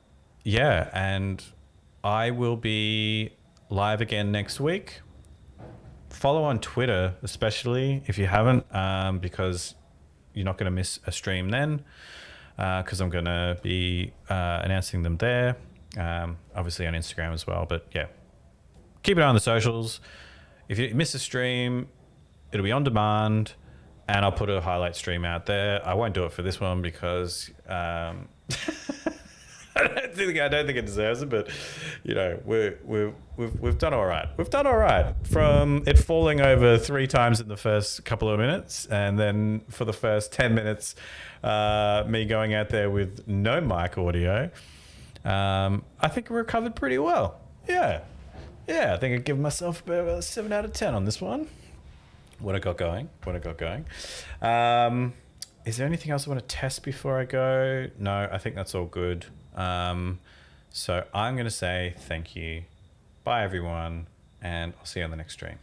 I will be live again next week. Follow on Twitter, especially if you haven't, because you're not going to miss a stream then, because I'm going to be announcing them there. Obviously on Instagram as well, but yeah, keep it on the socials. If you miss a stream, it'll be on demand, and I'll put a highlight stream out there. I won't do it for this one because I don't think it deserves it, but we've done all right. We've done all right from it falling over 3 times in the first couple of minutes, and then for the first 10 minutes, me going out there with no mic audio. I think we recovered pretty well. Yeah, I think I'd give myself about a 7 out of 10 on this one. What I got going. Is there anything else I want to test before I go? No, I think that's all good. So I'm going to say thank you. Bye, everyone. And I'll see you on the next stream.